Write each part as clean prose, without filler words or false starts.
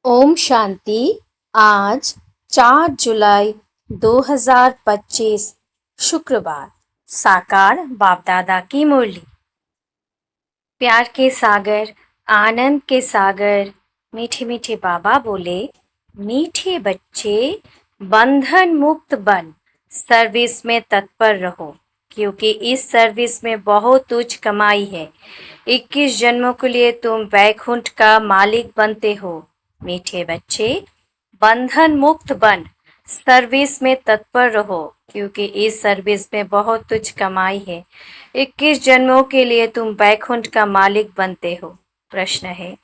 ओम शांति। आज 4 जुलाई 2025 शुक्रवार। साकार बाप दादा की मुरली। प्यार के सागर, आनंद के सागर, मीठे मीठे बाबा बोले, मीठे बच्चे बंधन मुक्त बन सर्विस में तत्पर रहो, क्योंकि इस सर्विस में बहुत उच्च कमाई है। 21 जन्मों के लिए तुम वैकुंठ का मालिक बनते हो। मीठे बच्चे बंधन मुक्त बन सर्विस में तत्पर रहो, क्योंकि इस सर्विस में बहुत तुच्छ कमाई है। 21 जन्मों के लिए तुम वैकुंठ का मालिक बनते हो। प्रश्न है,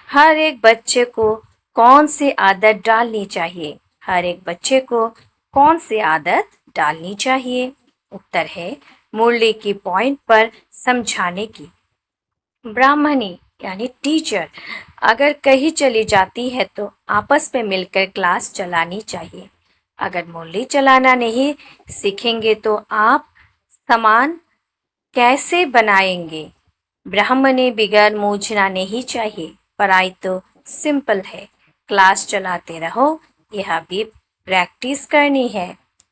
हर एक बच्चे को कौन सी आदत डालनी चाहिए? हर एक बच्चे को कौन सी आदत डालनी चाहिए? उत्तर है, मुरली की पॉइंट पर समझाने की। ब्राह्मणी यानी टीचर अगर कहीं चली जाती है तो आपस में मिलकर क्लास चलानी चाहिए। अगर मुरली चलाना नहीं सीखेंगे तो आप सामान कैसे बनाएंगे? ब्राह्मणी बिगड़ मूझना नहीं चाहिए। पढ़ाई तो सिंपल है, क्लास चलाते रहो, यह भी प्रैक्टिस करनी है।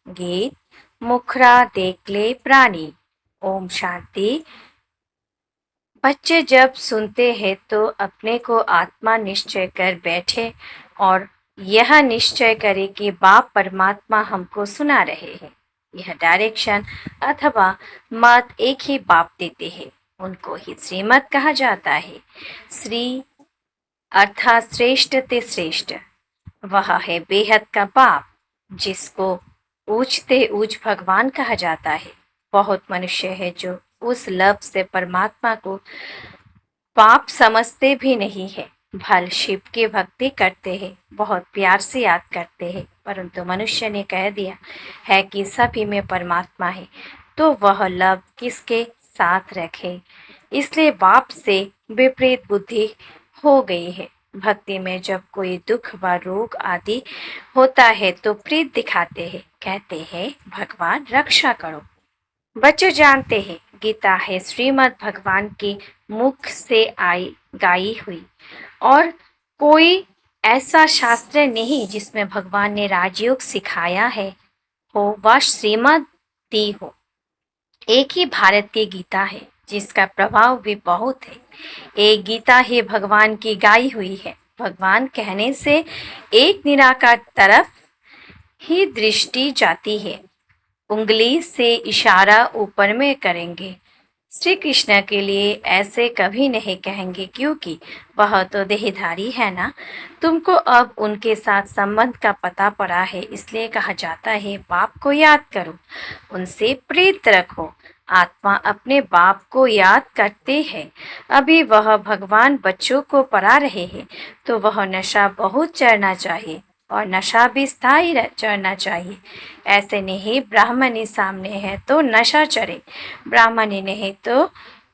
गीत मुखरा देख ले प्राणी। ओम शांति। बच्चे जब सुनते हैं तो अपने को आत्मा निश्चय कर बैठे और यह निश्चय करे कि बाप परमात्मा हमको सुना रहे हैं। यह डायरेक्शन अथवा मत एक ही बाप देते हैं, उनको ही श्रीमत कहा जाता है। श्री अर्थात श्रेष्ठ ते श्रेष्ठ, वह है बेहद का बाप, जिसको ऊंचते ऊंच भगवान कहा जाता है। बहुत मनुष्य है जो उस लफ्ज से परमात्मा को बाप समझते भी नहीं है। भल शिव की भक्ति करते हैं, बहुत प्यार से याद करते हैं, परंतु मनुष्य ने कह दिया है कि सभी में परमात्मा है, तो वह लव किसके साथ रखे? इसलिए बाप से विपरीत बुद्धि हो गई है। भक्ति में जब कोई दुख व रोग आदि होता है तो प्रीत दिखाते हैं, कहते हैं भगवान रक्षा करो। बच्चे जानते हैं गीता है श्रीमद् भगवान के मुख से आई गाई हुई, और कोई ऐसा शास्त्र नहीं जिसमें भगवान ने राजयोग सिखाया है हो वह श्रीमद् दी हो। एक ही भारत की गीता है जिसका प्रभाव भी बहुत है। एक गीता ही भगवान की गाई हुई है। भगवान कहने से एक निराकार तरफ ही दृष्टि जाती है, उंगली से इशारा ऊपर में करेंगे। श्री कृष्ण के लिए ऐसे कभी नहीं कहेंगे, क्योंकि वह तो देहधारी है ना। तुमको अब उनके साथ संबंध का पता पड़ा है, इसलिए कहा जाता है बाप को याद करो, उनसे प्रीत रखो। आत्मा अपने बाप को याद करते हैं। अभी वह भगवान बच्चों को पढ़ा रहे हैं, तो वह नशा बहुत चढ़ना चाहिए, और नशा भी स्थायी चढ़ना चाहिए। ऐसे नहीं ब्राह्मणी सामने है तो नशा चढ़े, ब्राह्मणी नहीं तो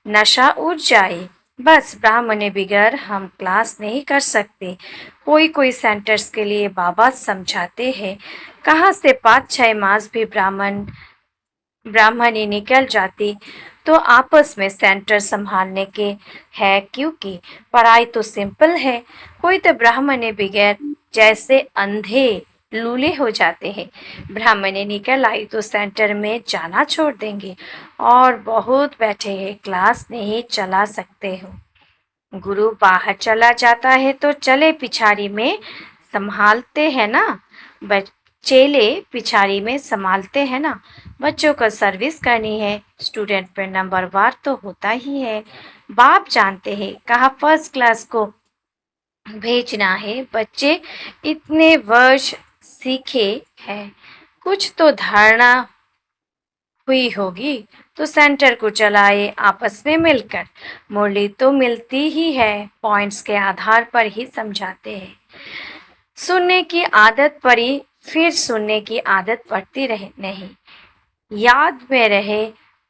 नशा उठ जाए। बस ब्राह्मणी बिगड़ हम क्लास नहीं कर सकते। कोई कोई सेंटर्स के लिए बाबा समझाते हैं, कहाँ से 5-6 मास भी ब्राह्मणी निकल जाती तो आपस में सेंटर संभालने के है, क्योंकि पढ़ाई तो सिंपल है। कोई तो ब्राह्मणी बिगैर जैसे अंधे लूले हो जाते हैं। ब्राह्मणी निकल आई तो सेंटर में जाना छोड़ देंगे, और बहुत बैठे हैं, क्लास नहीं चला सकते हो। गुरु बाहर चला जाता है तो चले पिछाड़ी में संभालते हैं ना, चेले पिछाड़ी में संभालते हैं ना। बच्चों को सर्विस करनी है, स्टूडेंट पर नंबरवार तो होता ही है। बाप जानते हैं कहाँ फर्स्ट क्लास को भेजना है। बच्चे इतने वर्ष सीखे हैं, कुछ तो धारणा हुई होगी, तो सेंटर को चलाए आपस में मिलकर। मुरली तो मिलती ही है, पॉइंट्स के आधार पर ही समझाते हैं। सुनने की आदत पड़ी, फिर सुनने की आदत पड़ती रहे नहीं, याद में रहे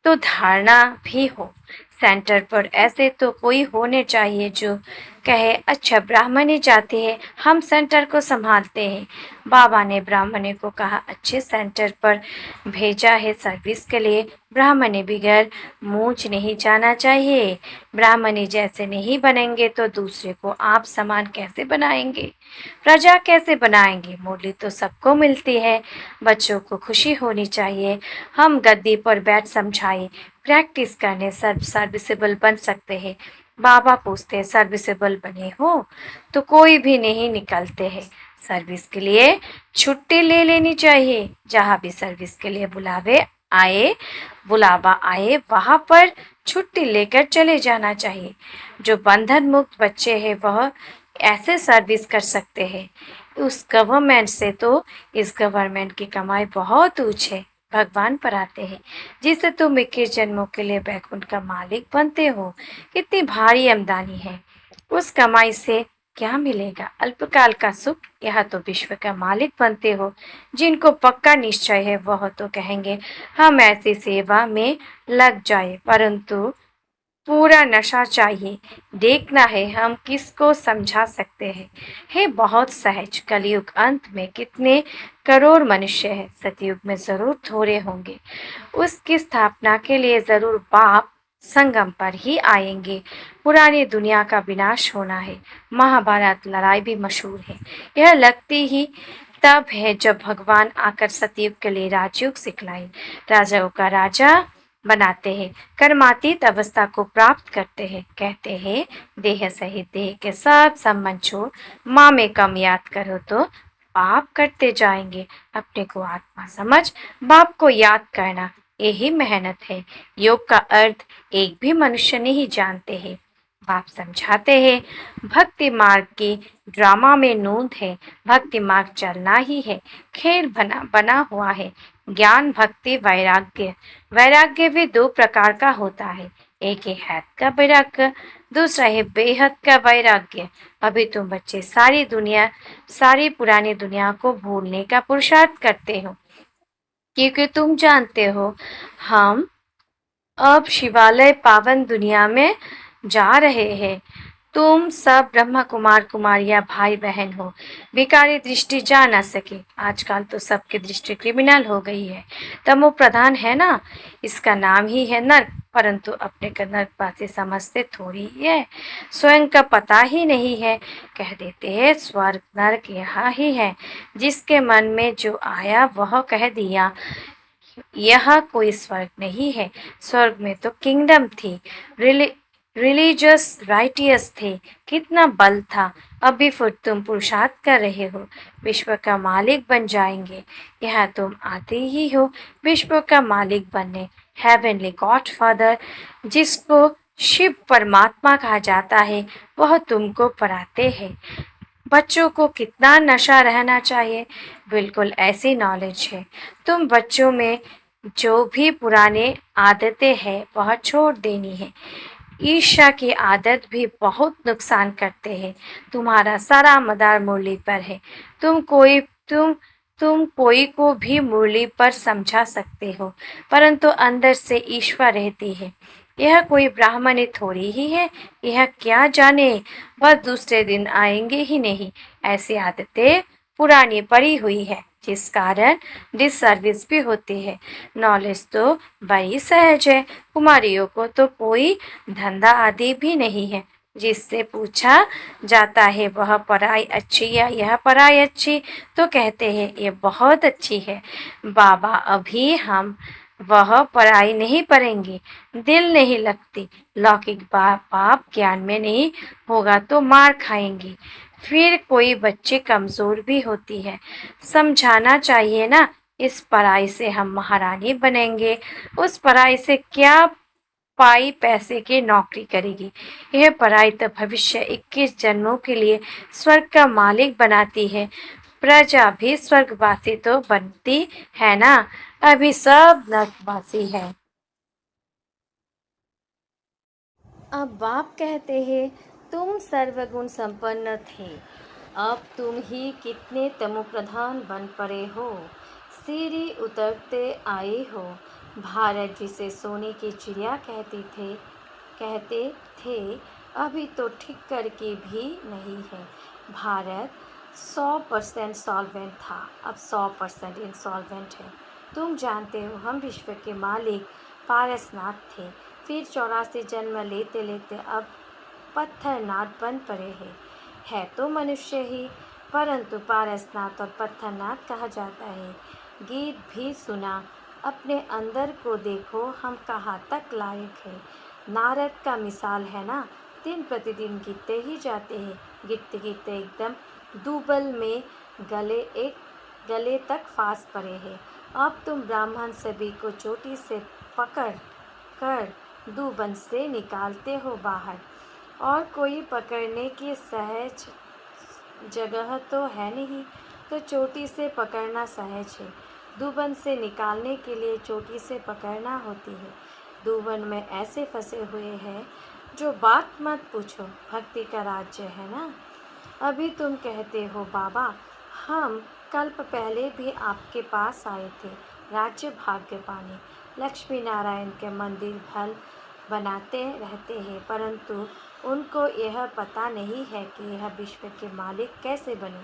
तो धारणा भी हो। सेंटर पर ऐसे तो कोई होने चाहिए जो कहे, अच्छा ब्राह्मणी जाती है, हम सेंटर को संभालते हैं। बाबा ने ब्राह्मणी को कहा, अच्छे सेंटर पर भेजा है सर्विस के लिए, ब्राह्मणी बगैर मूंछ नहीं जाना चाहिए। ब्राह्मणी जैसे नहीं बनेंगे तो दूसरे को आप समान कैसे बनाएंगे, प्रजा कैसे बनाएंगे। मुरली तो सबको मिलती है, बच्चों को खुशी होनी चाहिए। हम गद्दी पर बैठ समझाए, प्रैक्टिस करने सर्विसेबल बन सकते हैं। बाबा पूछते, सर्विसेबल बने हो तो कोई भी नहीं निकलते हैं। सर्विस के लिए छुट्टी ले लेनी चाहिए। जहाँ भी सर्विस के लिए बुलावा आए वहां पर छुट्टी लेकर चले जाना चाहिए। जो बंधन मुक्त बच्चे हैं वह ऐसे सर्विस कर सकते हैं। उस गवर्नमेंट से तो इस गवर्नमेंट की कमाई बहुत ऊंच है। भगवान पर आते हैं, जिससे तुम 21 जन्मों के लिए बैकुंठ का मालिक बनते हो। कितनी भारी आमदनी है, उस कमाई से क्या मिलेगा? अल्पकाल का सुख। यह तो विश्व का मालिक बनते हो। जिनको पक्का निश्चय है वह तो कहेंगे हम ऐसी सेवा में लग जाए, परंतु पूरा नशा चाहिए। देखना है हम किसको समझा सकते हैं। हे बहुत सहज, कलयुग अंत में कितने करोड़ मनुष्य हैं, सतयुग में जरूर थोड़े होंगे। उसकी स्थापना के लिए जरूर बाप संगम पर ही आएंगे। पुरानी दुनिया का विनाश होना है। महाभारत लड़ाई भी मशहूर है। यह लगती ही तब है जब भगवान आकर सतयुग के लिए राजयोग सिखलाए, राजाओं का राजा बनाते हैं, कर्मातीत अवस्था को प्राप्त करते हैं। कहते हैं देह सहित देह के सब संबंध छोड़ माँ में कम याद करो तो पाप करते जाएंगे। अपने को आत्मा समझ बाप को याद करना, यही मेहनत है। योग का अर्थ एक भी मनुष्य नहीं जानते हैं। बाप समझाते हैं भक्ति मार्ग की ड्रामा में नूंद है। भक्ति मार्ग चलना ही है, खेल बना हुआ है। ज्ञान भक्ति वैराग्य। वैराग्य भी दो प्रकार का होता है, एक है हद का वैराग्य, दूसरा है बेहद का वैराग्य। अभी तुम बच्चे सारी पुरानी दुनिया को भूलने का पुरुषार्थ करते हो, क्योंकि तुम जानते हो हम अब शिवालय पावन दुनिया में जा रहे हैं। तुम सब ब्रह्मा कुमार कुमारियां भाई बहन हो। भिखारी दृष्टि जा न सके। आजकल तो सबकी दृष्टि क्रिमिनल हो गई है, तमो प्रधान है ना। इसका नाम ही है नर्क, परंतु अपने को नर्कवासी समझते थोड़ी ही है। स्वयं का पता ही नहीं है, कह देते हैं स्वर्ग नर्क यहाँ ही है। जिसके मन में जो आया वह कह दिया। यह कोई स्वर्ग नहीं है। स्वर्ग में तो किंगडम थी, रिलीजियस राइटियस थे, कितना बल था। अभी फिर तुम पुरुषार्थ कर रहे हो, विश्व का मालिक बन जाएंगे। यह तुम आते ही हो विश्व का मालिक बनने। हेवनली गॉड फादर, जिसको शिव परमात्मा कहा जाता है, वह तुमको पढ़ाते हैं। बच्चों को कितना नशा रहना चाहिए, बिल्कुल ऐसी नॉलेज है। तुम बच्चों में जो भी पुराने आदतें हैं वह छोड़ देनी है। ईर्ष्या की आदत भी बहुत नुकसान करते हैं। तुम्हारा सारा मदार मुरली पर है। तुम कोई को भी मुरली पर समझा सकते हो, परंतु अंदर से ईर्ष्या रहती है। यह कोई ब्राह्मणी थोड़ी ही है, यह क्या जाने वह दूसरे दिन आएंगे ही नहीं। ऐसी आदतें पुरानी पड़ी हुई है, जिस कारण डिससर्विस भी होती है। नॉलेज तो बड़ी सहज है। कुमारियों को तो कोई धंधा आदि भी नहीं है। जिससे पूछा जाता है वह पढ़ाई अच्छी या यह पढ़ाई अच्छी, तो कहते हैं ये बहुत अच्छी है। बाबा अभी हम वह पढ़ाई नहीं पढ़ेंगे, दिल नहीं लगती। लौकिक बाप ज्ञान में नहीं होगा तो मार खाएंगे। फिर कोई बच्चे कमजोर भी होती है, समझाना चाहिए ना। इस पढ़ाई से हम महारानी बनेंगे, उस पढ़ाई से क्या पाई पैसे की नौकरी करेगी। यह पढ़ाई तो भविष्य 21 जन्मों के लिए स्वर्ग का मालिक बनाती है। प्रजा भी स्वर्गवासी तो बनती है ना, अभी सब नरकवासी है। अब बाप कहते हैं तुम सर्वगुण संपन्न थे, अब तुम ही कितने तमोप्रधान बन पड़े हो। सीढ़ी उतरते आए हो। भारत जिसे सोने की चिड़िया कहते थे, कहते थे अभी तो ठीक करके भी नहीं है। भारत 100% सॉल्वेंट था, अब 100% इंसॉल्वेंट है। तुम जानते हो हम विश्व के मालिक पारसनाथ थे, फिर 84 जन्म लेते लेते अब पत्थरनाथ बन पड़े हैं। है तो मनुष्य ही, परंतु पारसनाथ और पत्थरनाथ कहा जाता है। गीत भी सुना, अपने अंदर को देखो हम कहाँ तक लायक है। नारद का मिसाल है ना, दिन प्रतिदिन गिरते ही जाते हैं, गिरते गिरते एकदम दूबल में गले तक फांस पड़े हैं। अब तुम ब्राह्मण सभी को चोटी से पकड़ कर दूबन से निकालते हो बाहर, और कोई पकड़ने की सहज जगह तो है नहीं, तो चोटी से पकड़ना सहज है। दूबन से निकालने के लिए चोटी से पकड़ना होती है। दूबन में ऐसे फंसे हुए हैं जो बात मत पूछो, भक्ति का राज्य है ना। अभी तुम कहते हो बाबा हम कल्प पहले भी आपके पास आए थे राज्य भाग्य पाने। लक्ष्मी नारायण के मंदिर भल बनाते रहते हैं, परंतु उनको यह पता नहीं है कि यह विश्व के मालिक कैसे बने।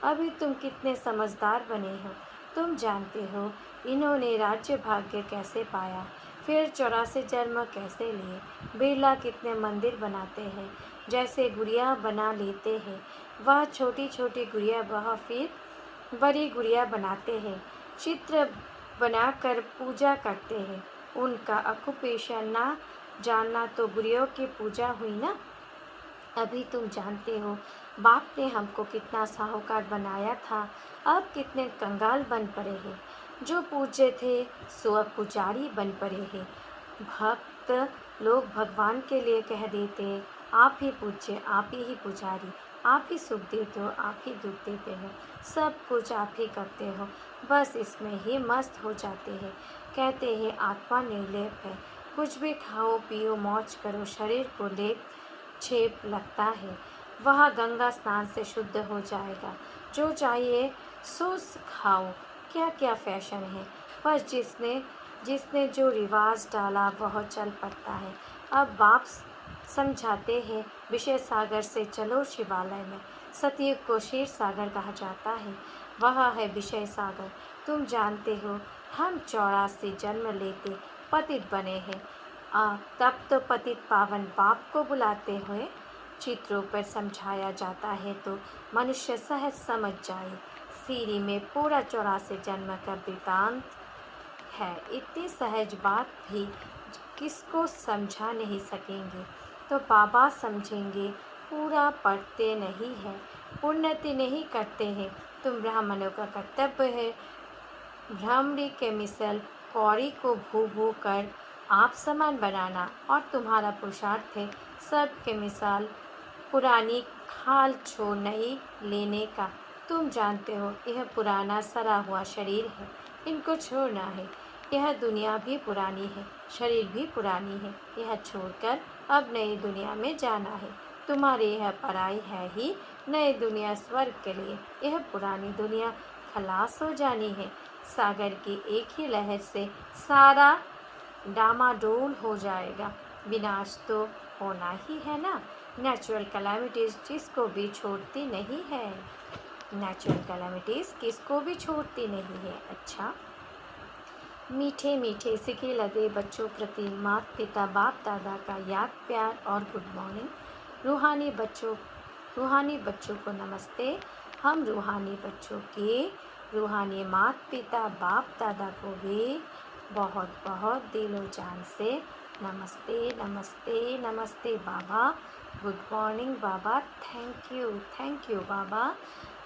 अभी तुम कितने समझदार बने हो, तुम जानते हो इन्होंने राज्य भाग्य कैसे पाया, फिर 84 जन्म कैसे लिए। बिरला कितने मंदिर बनाते हैं, जैसे गुड़िया बना लेते हैं, वह छोटी छोटी गुड़िया वह फिर बड़ी गुड़िया बनाते हैं, चित्र बनाकर पूजा करते हैं। उनका ऑक्यूपेशन ना जानना तो गुड़ियों की पूजा हुई ना। अभी तुम जानते हो बाप ने हमको कितना साहूकार बनाया था, अब कितने कंगाल बन पड़े हैं। जो पूज्य थे सो अब पुजारी बन पड़े हैं। भक्त लोग भगवान के लिए कह देते आप ही पूज्य, आप ही पुजारी, आप ही सुख देते हो, आप ही दुख देते हो, सब कुछ आप ही करते हो, बस इसमें ही मस्त हो जाते हैं। कहते हैं आत्मा निर्लेप है, कुछ भी खाओ पियो मौज करो, शरीर को लेप छेप लगता है, वह गंगा स्नान से शुद्ध हो जाएगा। जो चाहिए सो खाओ, क्या क्या फैशन है, बस जिसने जिसने जो रिवाज डाला वह चल पड़ता है। अब बाप समझाते हैं विषय सागर से चलो शिवालय में। सतयुग को क्षीर सागर कहा जाता है, वह है विषय सागर। तुम जानते हो हम 84 जन्म लेते पतित बने हैं, तब तो पतित पावन बाप को बुलाते हुए चित्रों पर समझाया जाता है तो मनुष्य सहज समझ जाए। सीरी में पूरा 84 जन्म का वृतांत है। इतनी सहज बात भी किसको समझा नहीं सकेंगे, तो बाबा समझेंगे। पूरा पढ़ते नहीं है, उन्नति नहीं करते हैं। तुम ब्राह्मणों का कर्तव्य है भ्रामरी के मिसल कौड़ी को भू भू कर आप समान बनाना, और तुम्हारा पुरुषार्थ है सब के मिसाल पुरानी खाल छोड़ नहीं लेने का। तुम जानते हो यह पुराना सड़ा हुआ शरीर है, इनको छोड़ना है। यह दुनिया भी पुरानी है, शरीर भी पुरानी है, यह छोड़कर अब नई दुनिया में जाना है। तुम्हारी यह पढ़ाई है ही नई दुनिया स्वर्ग के लिए, यह पुरानी दुनिया खलास हो जानी है। सागर की एक ही लहर से सारा डामाडोल हो जाएगा, विनाश तो होना ही है ना। नेचुरल कैलामिटीज़ जिसको भी छोड़ती नहीं है, नेचुरल कैलामिटीज़ किसको भी छोड़ती नहीं है। अच्छा, मीठे मीठे सिके लगे बच्चों प्रति माता पिता बाप दादा का याद प्यार और गुड मॉर्निंग। रूहानी बच्चों को नमस्ते। हम रूहानी बच्चों के रूहानी माता पिता बाप दादा को भी बहुत बहुत दिलो जान से नमस्ते नमस्ते नमस्ते बाबा। गुड मॉर्निंग बाबा, थैंक यू बाबा।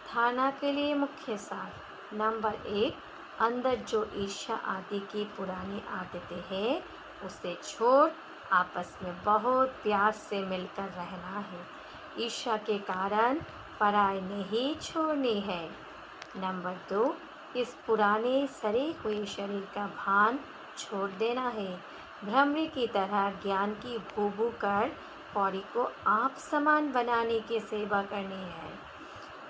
धारणा के लिए मुख्य सार। नंबर 1, अंदर जो ईर्ष्या आदि की पुरानी आदतें हैं उसे छोड़ आपस में बहुत प्यार से मिलकर रहना है। ईर्ष्या के कारण पराई नहीं छोड़नी है। नंबर 2, इस पुराने सड़े हुए शरीर का भान छोड़ देना है। भ्रमरी की तरह ज्ञान की भूभू कर पौड़ी को आप समान बनाने की सेवा करनी है।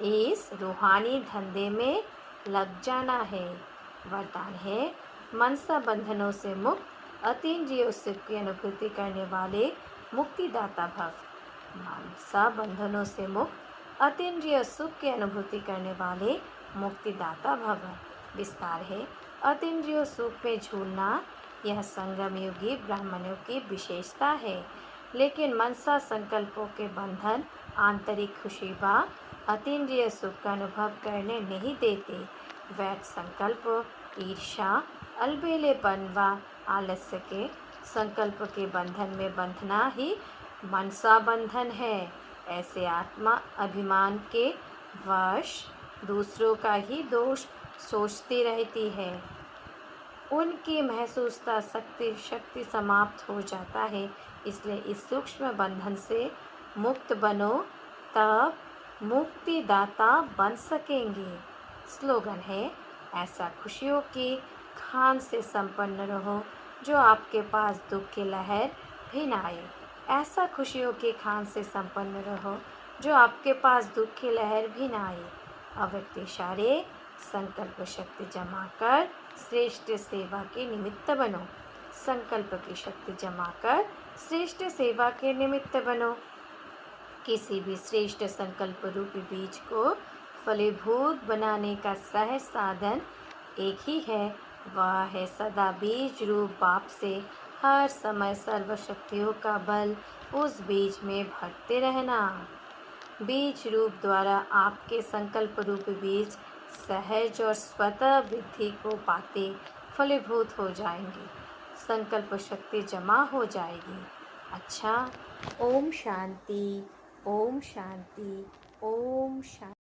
इस रूहानी धंधे में लग जाना है। वरदान है मनसा बंधनों से मुक्त, अतीन्द्रिय सुख की अनुभूति करने वाले मुक्तिदाता भव। मानसा बंधनों से मुक्त अतीन्द्रिय सुख की अनुभूति करने वाले मुक्तिदाता भव। विस्तार है, अतीन्द्रिय सुख में झूलना यह संगम युगी ब्राह्मणों की विशेषता है, लेकिन मनसा संकल्पों के बंधन आंतरिक खुशी व अतीन्द्रिय सुख का अनुभव करने नहीं देते। वैध संकल्प ईर्ष्या, अलबेलेपन व आलस्य के संकल्प के बंधन में बंधना ही मनसा बंधन है। ऐसे आत्मा अभिमान के वश दूसरों का ही दोष सोचती रहती है। उनकी महसूसता शक्ति समाप्त हो जाता है। इसलिए इस सूक्ष्म बंधन से मुक्त बनो, तब मुक्तिदाता बन सकेंगे। स्लोगन है, ऐसा खुशियों की खान से संपन्न रहो जो आपके पास दुख की लहर भी ना आए। ऐसा खुशियों की खान से संपन्न रहो जो आपके पास दुख की लहर भी ना आए। अव्यक्त इशारे संकल्प शक्ति जमा कर श्रेष्ठ सेवा के निमित्त बनो। संकल्प की शक्ति जमा कर श्रेष्ठ सेवा के निमित्त बनो। किसी भी श्रेष्ठ संकल्प रूपी बीज को फलीभूत बनाने का सहज साधन एक ही है, वह है सदा बीज रूप बाप से हर समय सर्व शक्तियों का बल उस बीज में भरते रहना। बीज रूप द्वारा आपके संकल्प रूप बीज सहज और स्वतः वृद्धि को पाते फलीभूत हो जाएंगे। संकल्प शक्ति जमा हो जाएगी। अच्छा, ओम शांति, ओम शांति, ओम शांति।